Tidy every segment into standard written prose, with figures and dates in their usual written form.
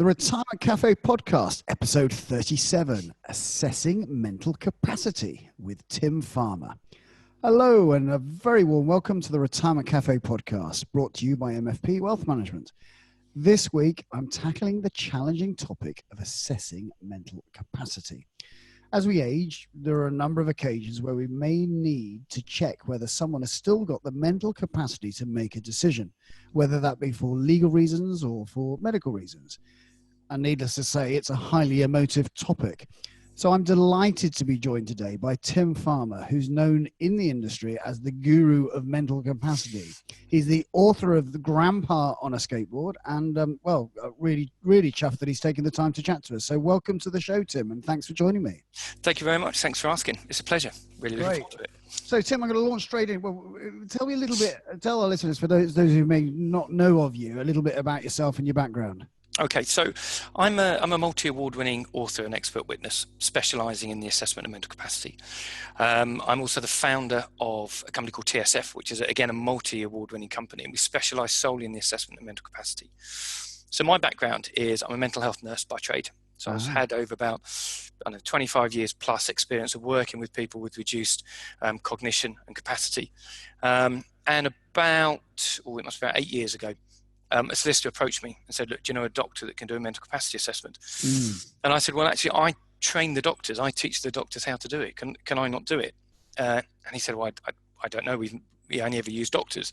The Retirement Cafe podcast, episode 37, Assessing Mental Capacity with Tim Farmer. Hello and a very warm welcome to the Retirement Cafe podcast, brought to you by MFP Wealth Management. This week, I'm tackling the challenging topic of assessing mental capacity. As we age, there are a number of occasions where we may need to check whether someone has still got the mental capacity to make a decision, whether that be for legal reasons or for medical reasons. And needless to say, it's a highly emotive topic. So I'm delighted to be joined today by Tim Farmer, who's known in the industry as the guru of mental capacity. He's the author of The Grandpa on a Skateboard and, really chuffed that he's taken the time to chat to us. So welcome to the show, Tim, and thanks for joining me. Thank you very much. Thanks for asking. It's a pleasure. Really looking forward to it. So, Tim, I'm going to launch straight in. Well, tell me a little bit, tell our listeners, for those who may not know of you, a little bit about yourself and your background. Okay, so I'm a multi-award-winning author and expert witness specialising in the assessment of mental capacity. I'm also the founder of a company called TSF, which is, again, a multi-award-winning company, and we specialise solely in the assessment of mental capacity. So my background is I'm a mental health nurse by trade. So I've had over about 25 years plus experience of working with people with reduced cognition and capacity. And about 8 years ago, a solicitor approached me and said, look, do you know a doctor that can do a mental capacity assessment? And I said, well, actually, I train the doctors. I teach the doctors how to do it. Can I not do it? And he said, well, I don't know. We only ever use doctors.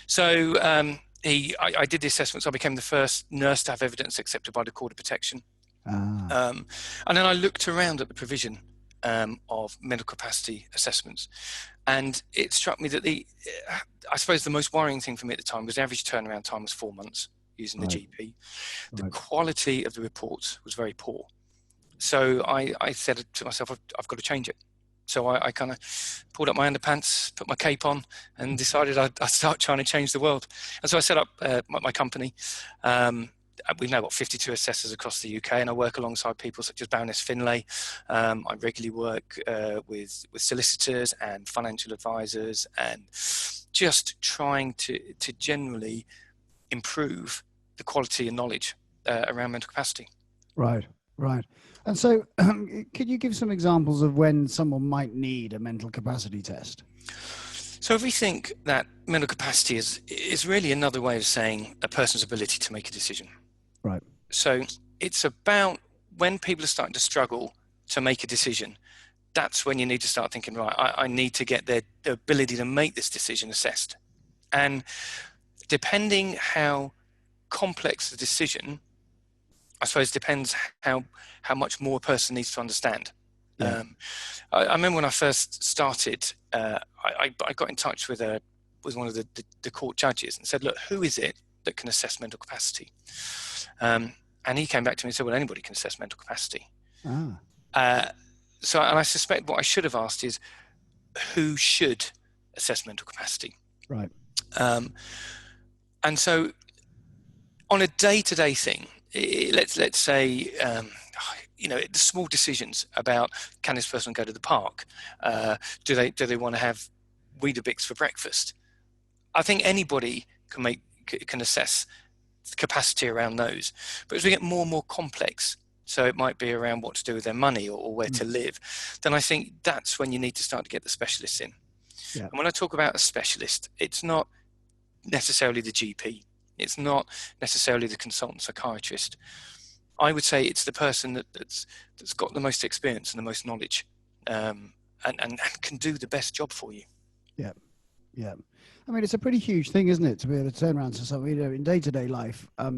So I did the assessment. So I became the first nurse to have evidence accepted by the Court of Protection. And then I looked around at the provision of mental capacity assessments, and it struck me that I suppose the most worrying thing for me at the time was the average turnaround time was 4 months using the GP. The quality of the reports was very poor. So I said to myself, I've got to change it. So I kind of pulled up my underpants, put my cape on, and decided I'd start trying to change the world. And so I set up my company. We've now got 52 assessors across the UK, and I work alongside people such as Baroness Finlay. I regularly work with solicitors and financial advisors, and just trying to generally improve the quality and knowledge around mental capacity. Right. And so could you give some examples of when someone might need a mental capacity test? So if we think that mental capacity is really another way of saying a person's ability to make a decision. Right. So it's about when people are starting to struggle to make a decision, that's when you need to start thinking, right, I need to get their ability to make this decision assessed. And depending how complex the decision, I suppose depends how much more a person needs to understand. Yeah. I remember when I first started, I got in touch with one of the court judges and said, look, who is it that can assess mental capacity? And he came back to me and said, well, anybody can assess mental capacity. And I suspect what I should have asked is, who should assess mental capacity? Right. And so on a day-to-day thing, let's say, the small decisions about, can this person go to the park? Do they want to have Weetabix for breakfast? I think anybody can assess capacity around those. But as we get more and more complex, so it might be around what to do with their money or where to live, then I think that's when you need to start to get the specialists in. Yeah. And when I talk about a specialist, it's not necessarily the GP. It's not necessarily the consultant psychiatrist. I would say it's the person that's got the most experience and the most knowledge, and can do the best job for you. Yeah. Yeah. I mean, it's a pretty huge thing, isn't it, to be able to turn around to something, in day-to-day life. I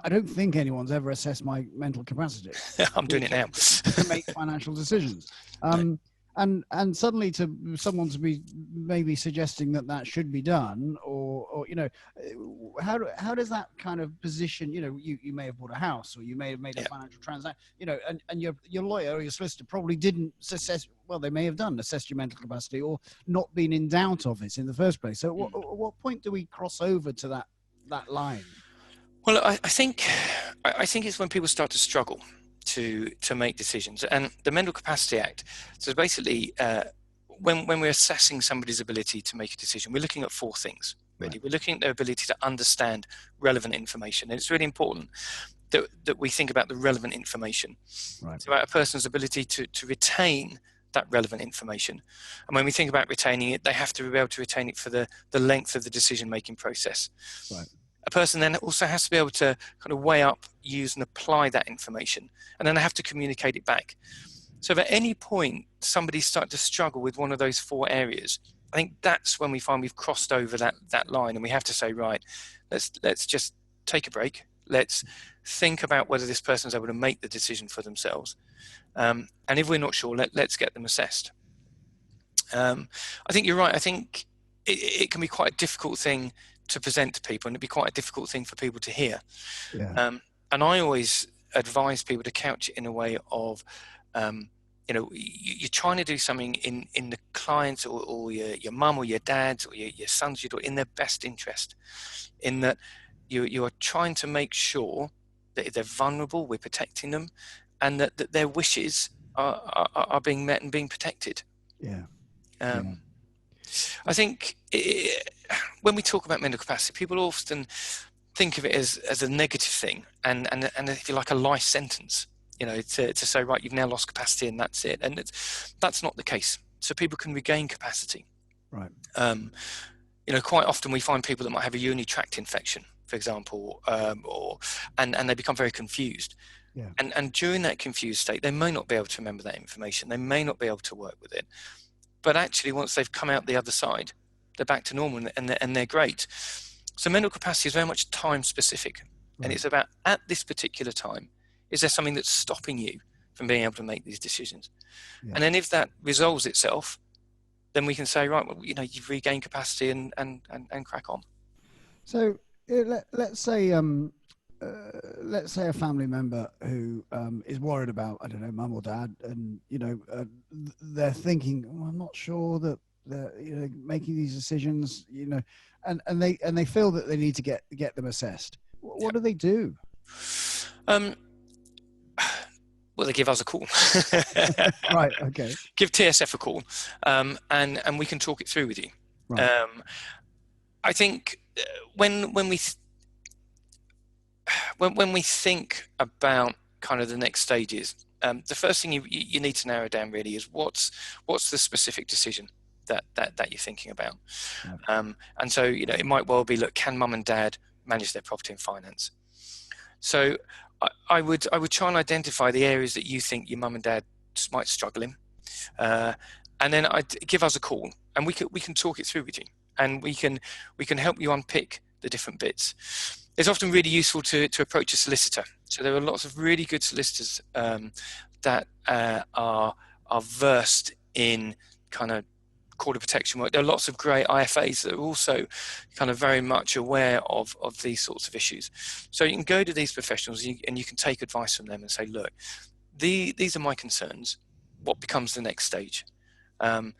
don't think anyone's ever assessed my mental capacity. I'm doing it now. To make financial decisions. And suddenly to someone to be maybe suggesting that should be done, or how does that kind of position, you may have bought a house, or you may have made a financial transaction, and your lawyer or your solicitor probably didn't assess, well, they may have assessed your mental capacity or not been in doubt of it in the first place. So at what point do we cross over to that line? Well, I think it's when people start to struggle to make decisions. And the Mental Capacity Act, so basically when we're assessing somebody's ability to make a decision, we're looking at four things. really. Right. We're looking at their ability to understand relevant information. And it's really important that we think about the relevant information. Right. It's about a person's ability to retain that relevant information. And when we think about retaining it, they have to be able to retain it for the length of the decision-making process. Right. A person then also has to be able to kind of weigh up, use and apply that information. And then they have to communicate it back. So if at any point somebody starts to struggle with one of those 4 areas, I think that's when we find we've crossed over that line, and we have to say, right, let's just take a break. Let's think about whether this person's able to make the decision for themselves. And if we're not sure, let's get them assessed. I think you're right. I think it can be quite a difficult thing to present to people, and it'd be quite a difficult thing for people to hear. Yeah. And I always advise people to couch it in a way of, you're trying to do something in the client's or your mum or your dad's or your son's, your daughter, in their best interest, in that you are trying to make sure that if they're vulnerable, we're protecting them, and that their wishes are being met and being protected. Yeah. I think when we talk about mental capacity, people often think of it as a negative thing, and if you like, a life sentence, to say, right, you've now lost capacity and that's it. And that's not the case. So people can regain capacity. Right. Quite often we find people that might have a urinary tract infection, for example, and they become very confused. Yeah. And during that confused state, they may not be able to remember that information. They may not be able to work with it. But actually, once they've come out the other side, they're back to normal and they're great. So mental capacity is very much time specific. Right. And it's about, at this particular time, is there something that's stopping you from being able to make these decisions? Yeah. And then if that resolves itself, then we can say, right, well, you've regained capacity and crack on. So let's say a family member who is worried about, I don't know, mum or dad, and they're thinking, well, I'm not sure that they're making these decisions, and they feel that they need to get them assessed. What do they do? Well, they give us a call. Right. Okay. Give TSF a call, and we can talk it through with you. Right. I think when we think about kind of the next stages, the first thing you need to narrow down really is what's the specific decision that you're thinking about. Right. And so it might well be, look, can mum and dad manage their property and finance? So I would try and identify the areas that you think your mum and dad might struggle in, and then I'd give us a call, and we can talk it through with you, and we can help you unpick the different bits. It's often really useful to approach a solicitor. So there are lots of really good solicitors that are versed in kind of court of protection work. There are lots of great IFAs that are also kind of very much aware of these sorts of issues. So you can go to these professionals and you can take advice from them and say, look, these are my concerns. What becomes the next stage? And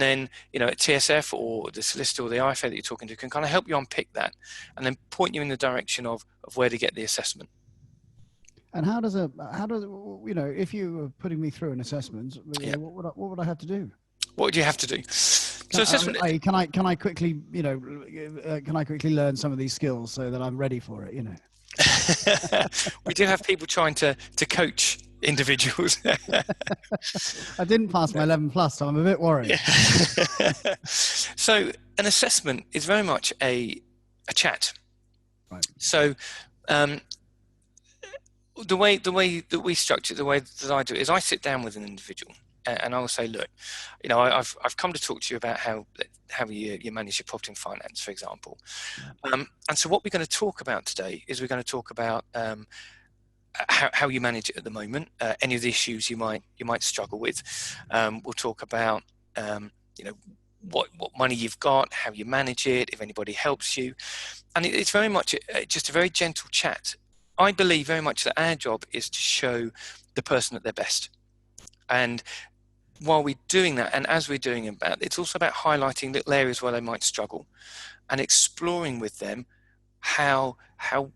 then, at TSF or the solicitor or the IFA that you're talking to can kind of help you unpick that and then point you in the direction of where to get the assessment. And how does if you were putting me through an assessment, yeah, what would I have to do? What do you have to do? So assessment. Can I quickly learn some of these skills so that I'm ready for it? We do have people trying to coach individuals. I didn't pass my 11 plus, so I'm a bit worried. So an assessment is very much a chat. Right. So the way that we structure it, the way that I do it, is I sit down with an individual and I will say, look, I've come to talk to you about how you manage your property and finance, for example. And so what we're going to talk about today is we're going to talk about how you manage it at the moment, any of the issues you might struggle with. We'll talk about what money you've got, how you manage it, if anybody helps you, and it's very much just a very gentle chat. I believe very much that our job is to show the person at their best, and while we're doing that, and as we're doing that, it's also about highlighting little areas where they might struggle, and exploring with them how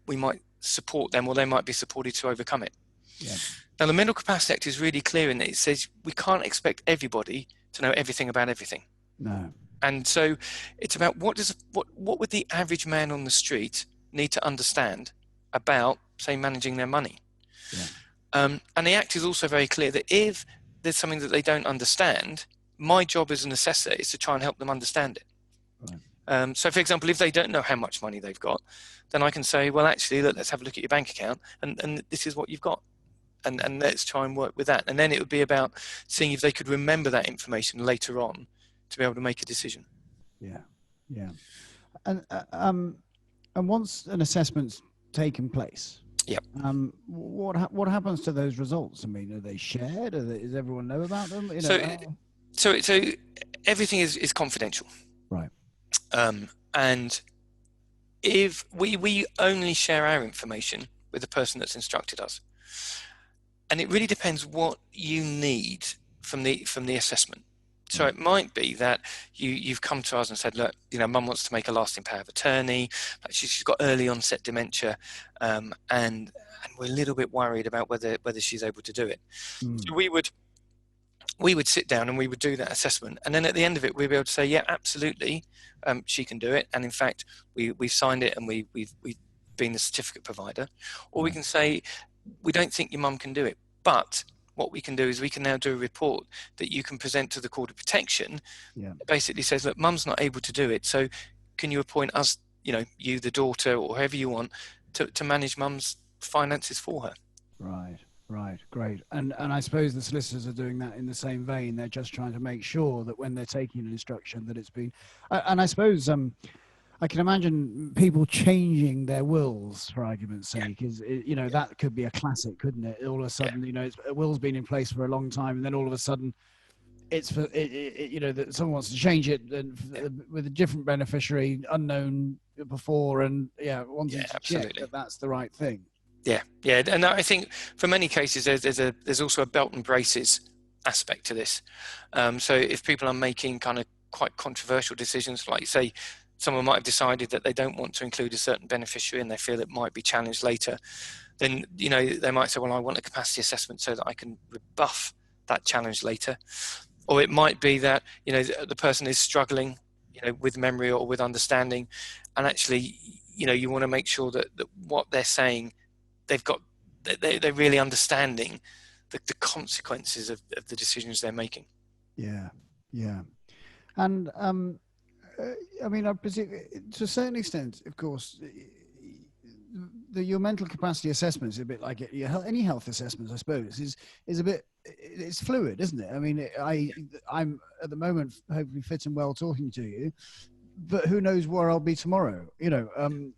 we might support them, or they might be supported to overcome it. Yeah. Now, the Mental Capacity Act is really clear in that it says we can't expect everybody to know everything about everything. No. And so it's about what would the average man on the street need to understand about, say, managing their money. Yeah. And the Act is also very clear that if there's something that they don't understand, my job as an assessor is to try and help them understand it. Right. So, for example, if they don't know how much money they've got, then I can say, well, actually, let's have a look at your bank account, and this is what you've got. And let's try and work with that. And then it would be about seeing if they could remember that information later on to be able to make a decision. Yeah, yeah. And once an assessment's taken place, yep. What happens to those results? I mean, are they shared? Does everyone know about them? You know, so everything is confidential. Right. And if we only share our information with the person that's instructed us. And it really depends what you need from the assessment. So it might be that you've come to us and said, look, mum wants to make a lasting power of attorney. She's got early onset dementia, and we're a little bit worried about whether she's able to do it. So we would sit down and we would do that assessment, and then at the end of it, we'd be able to say, yeah, absolutely, she can do it. And in fact, we've signed it and we've been the certificate provider. Or we can say, we don't think your mum can do it, but what we can do is we can now do a report that you can present to the Court of Protection. That basically says, look, mum's not able to do it, so can you appoint us, you, the daughter, or whoever you want, to manage mum's finances for her. Right, great. And I suppose the solicitors are doing that in the same vein. They're just trying to make sure that when they're taking an instruction that it's been, and I suppose I can imagine people changing their wills, for argument's sake, that could be a classic, couldn't it? All of a sudden, a will's been in place for a long time, and then all of a sudden, it's for that someone wants to change it with a different beneficiary, unknown before, and wanting to check that that's the right thing. Yeah, and I think for many cases there's also a belt and braces aspect to this. So if people are making kind of quite controversial decisions, like say, someone might have decided that they don't want to include a certain beneficiary and they feel it might be challenged later, then they might say, well, I want a capacity assessment so that I can rebuff that challenge later. Or it might be that the person is struggling with memory or with understanding, and actually you want to make sure that what they're saying, they're really understanding the consequences of the decisions they're making. Yeah. And I mean, I presume, to a certain extent, of course, your mental capacity assessment is a bit like any health assessment, I suppose, is a bit, it's fluid, isn't it? I mean, I'm at the moment hopefully fit and well talking to you, but who knows where I'll be tomorrow? And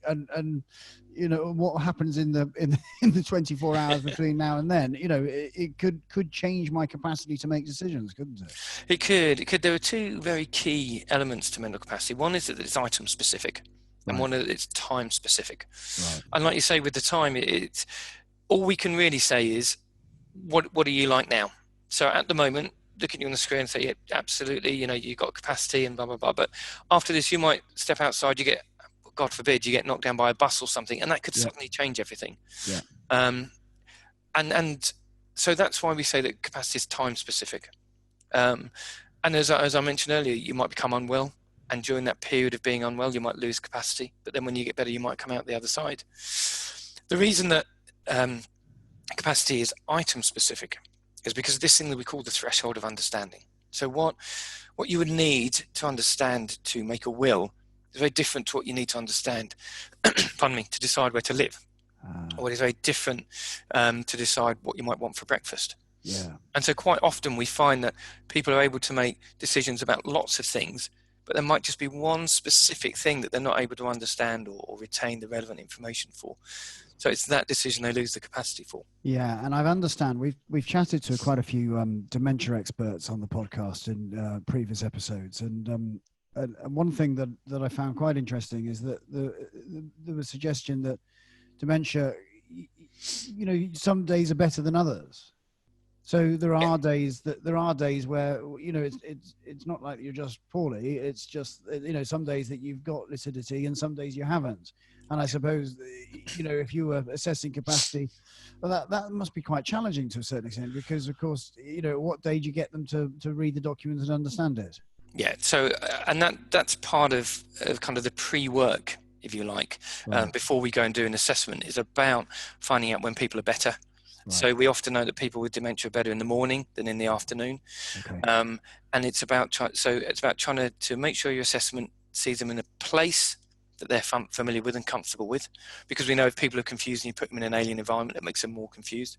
what happens in the 24 hours between now and then. It could change my capacity to make decisions, couldn't it? It could. There are two very key elements to mental capacity. One is that it's item specific, and one is that it's time specific. Right. And like you say, with the time, it's all we can really say is, what are you like now? So at the moment, look at you on the screen and say, yeah, absolutely, you've got capacity and blah, blah, blah. But after this, you might step outside, you get, God forbid, you get knocked down by a bus or something, and that could suddenly change everything. Yeah. And so that's why we say that capacity is time specific. And as I mentioned earlier, you might become unwell, and during that period of being unwell, you might lose capacity. But then when you get better, you might come out the other side. The reason that capacity is item specific is because of this thing that we call the threshold of understanding. So what you would need to understand to make a will is very different to what you need to understand, pardon me, to decide where to live. Or it is very different to decide what you might want for breakfast. Yeah. And so quite often we find that people are able to make decisions about lots of things, but there might just be one specific thing that they're not able to understand or retain the relevant information for. So it's that decision they lose the capacity for. Yeah, and I understand we've chatted to quite a few dementia experts on the podcast in previous episodes, and one thing that I found quite interesting is that there was a suggestion that dementia, some days are better than others. So there are days where it's not like you're just poorly. It's just some days that you've got lucidity and some days you haven't. And I suppose if you were assessing capacity, well, that must be quite challenging to a certain extent, because of course what day do you get them to read the document and understand it? Yeah. So, and that's part of kind of the pre-work, if you like, Right. before we go and do an assessment, is about finding out when people are better. Right. So we often know that people with dementia are better in the morning than in the afternoon. Okay. And it's about trying to make sure your assessment sees them in a place that they're familiar with and comfortable with, because we know if people are confused and you put them in an alien environment, it makes them more confused.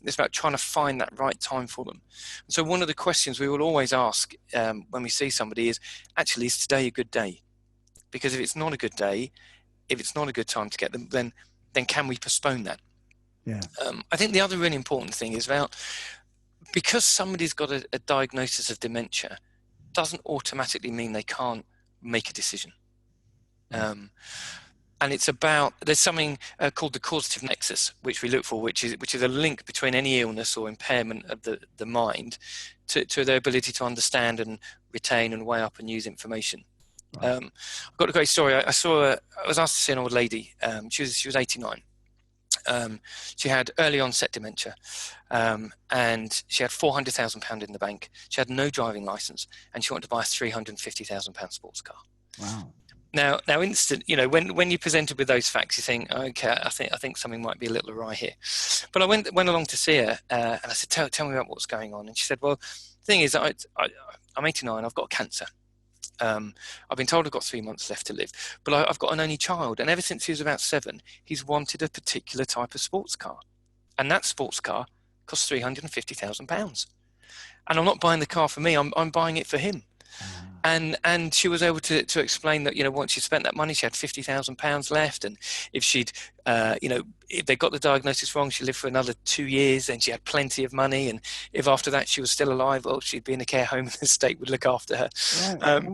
It's about trying to find that right time for them. And so one of the questions we will always ask when we see somebody is, actually, is today a good day? Because if it's not a good day, if it's not a good time to get them, then can we postpone that? Yeah. I think the other really important thing is about, because somebody's got a diagnosis of dementia, doesn't automatically mean they can't make a decision. And it's about, there's something called the causative nexus, which we look for, which is a link between any illness or impairment of the mind to their ability to understand and retain and weigh up and use information. Right. I've got a great story. I was asked to see an old lady. She was 89. She had early onset dementia, and she had £400,000 in the bank. She had no driving license, and she wanted to buy a £350,000 sports car. Wow. Now, when you're presented with those facts, you think, okay, I think something might be a little awry here. But I went along to see her, and I said, tell me about what's going on. And she said, well, the thing is, I'm 89. I've got cancer. I've been told I've got 3 months left to live, but I've got an only child, and ever since he was about 7, he's wanted a particular type of sports car, and that sports car costs £350,000. And I'm not buying the car for me; I'm buying it for him. And she was able to explain that, once she spent that money, she had £50,000 left, and if she'd, if they got the diagnosis wrong, she lived for another 2 years, and she had plenty of money. And if after that she was still alive, well, she'd be in a care home, and the state would look after her. Right.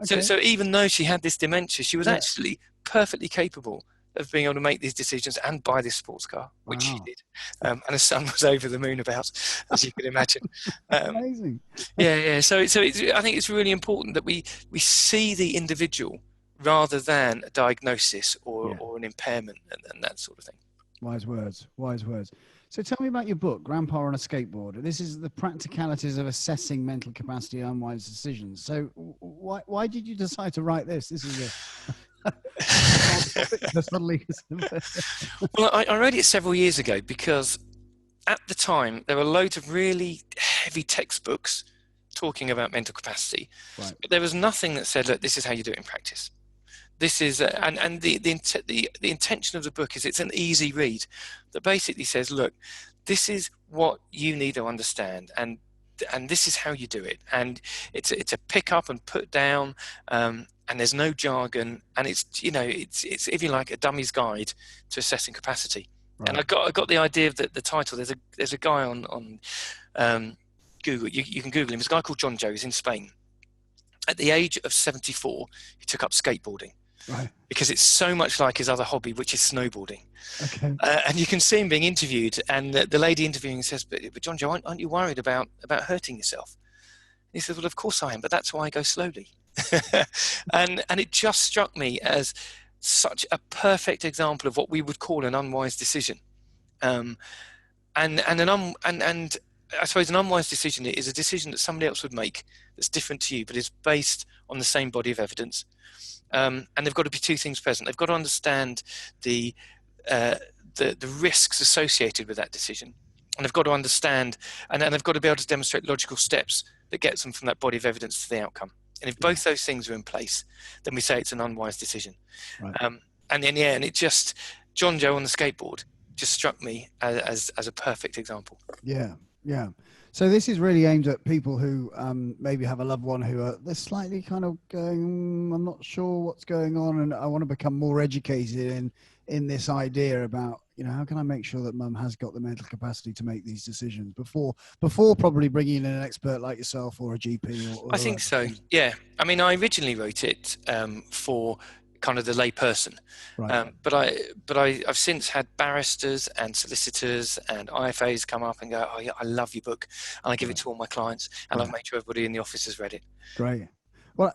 Okay. So even though she had this dementia, she was actually perfectly capable of being able to make these decisions and buy this sports car, which she did. And her son was over the moon about, as you can imagine. Amazing. Yeah. So I think it's really important that we see the individual rather than a diagnosis or an impairment and that sort of thing. Wise words. So tell me about your book, Grandpa on a Skateboarder. This is the practicalities of assessing mental capacity and unwise decisions. So why did you decide to write this? This is Well, I read it several years ago because at the time there were loads of really heavy textbooks talking about mental capacity, right. But there was nothing that said, look, this is how you do it in practice. This is and the intention of the book is it's an easy read that basically says, look, this is what you need to understand, and this is how you do it, and it's a pick up and put down, and there's no jargon, and it's if you like a dummy's guide to assessing capacity. Right. And I got the idea of the title. There's a guy on Google. You can Google him. There's a guy called John Joe. He's in Spain. At the age of 74, he took up skateboarding. Right. Because it's so much like his other hobby, which is snowboarding. Okay. And you can see him being interviewed, and the lady interviewing says, but John Joe, aren't you worried about hurting yourself? And he says, well, of course I am, but that's why I go slowly. and it just struck me as such a perfect example of what we would call an unwise decision. And I suppose an unwise decision is a decision that somebody else would make that's different to you, but is based on the same body of evidence. And they've got to be two things present. They've got to understand the risks associated with that decision, and they've got to understand, and they've got to be able to demonstrate logical steps that gets them from that body of evidence to the outcome. And if both those things are in place, then we say it's an unwise decision. Right. And it just, John Joe on the skateboard just struck me as a perfect example. Yeah. So this is really aimed at people who maybe have a loved one who they're slightly kind of going, I'm not sure what's going on, and I want to become more educated in this idea about, how can I make sure that mum has got the mental capacity to make these decisions before probably bringing in an expert like yourself or a GP? I think so. Yeah. I mean, I originally wrote it for kind of the lay person, right. But I've since had barristers and solicitors and IFAs come up and go, oh yeah, I love your book, and I give it to all my clients, and right. I've made sure everybody in the office has read it. Great. Well,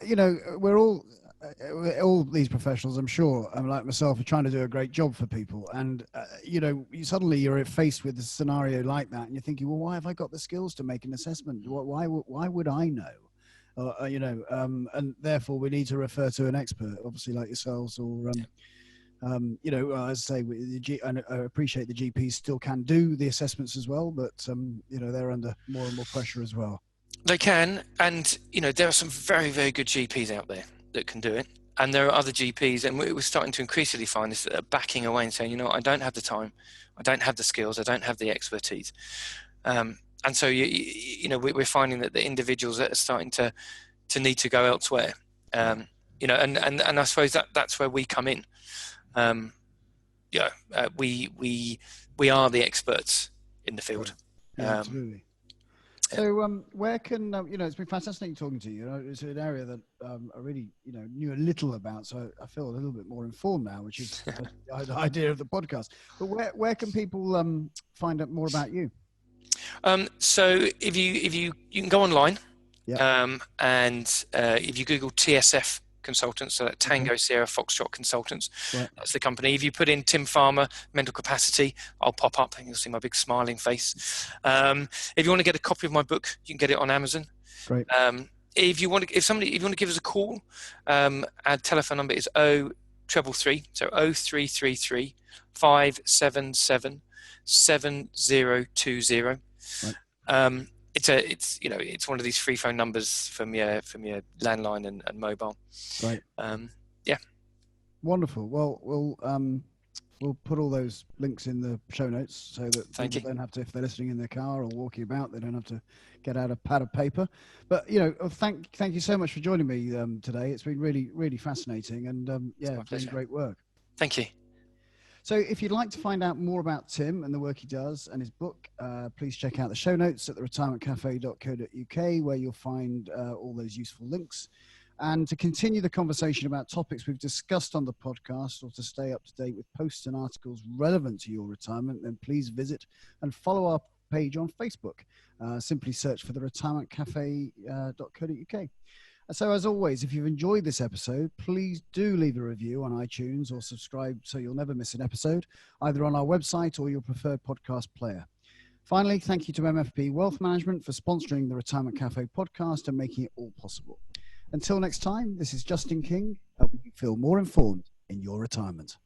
we're all these professionals, I'm sure, like myself, are trying to do a great job for people, and suddenly you're faced with a scenario like that, and you're thinking, well, why have I got the skills to make an assessment? Why would I know? and therefore we need to refer to an expert, obviously like yourselves, or as I say, I appreciate the GPs still can do the assessments as well, but they're under more and more pressure as well. They can, and there are some very, very good GPs out there that can do it, and there are other GPs, and we're starting to increasingly find this, that are backing away and saying, I don't have the time, I don't have the skills, I don't have the expertise, and so we're finding that the individuals that are starting to need to go elsewhere, and I suppose that's where we come in. We are the experts in the field. Right. Yeah, absolutely. So where can, it's been fascinating talking to you. It's an area that I really, knew a little about. So I feel a little bit more informed now, which is the idea of the podcast. But where can people find out more about you? So if you can go online, yeah. And if you Google TSF Consultants, so that Tango Sierra Foxtrot Consultants, right. That's the company. If you put in Tim Farmer mental capacity, I'll pop up and you'll see my big smiling face. If you want to get a copy of my book, you can get it on Amazon. Great. If you want to give us a call, our telephone number is 0333, so 0333 577 7020. Right. It's one of these free phone numbers from your landline and mobile. Right. Yeah. Wonderful. Well, we'll put all those links in the show notes so that people don't have to, if they're listening in their car or walking about, they don't have to get out a pad of paper. But thank you so much for joining me today. It's been really, really fascinating, and doing great work. Thank you. So if you'd like to find out more about Tim and the work he does and his book, please check out the show notes at theretirementcafe.co.uk, where you'll find all those useful links. And to continue the conversation about topics we've discussed on the podcast, or to stay up to date with posts and articles relevant to your retirement, then please visit and follow our page on Facebook. Simply search for theretirementcafe.co.uk. So as always, if you've enjoyed this episode, please do leave a review on iTunes or subscribe so you'll never miss an episode, either on our website or your preferred podcast player. Finally, thank you to MFP Wealth Management for sponsoring the Retirement Cafe podcast and making it all possible. Until next time, this is Justin King, helping you feel more informed in your retirement.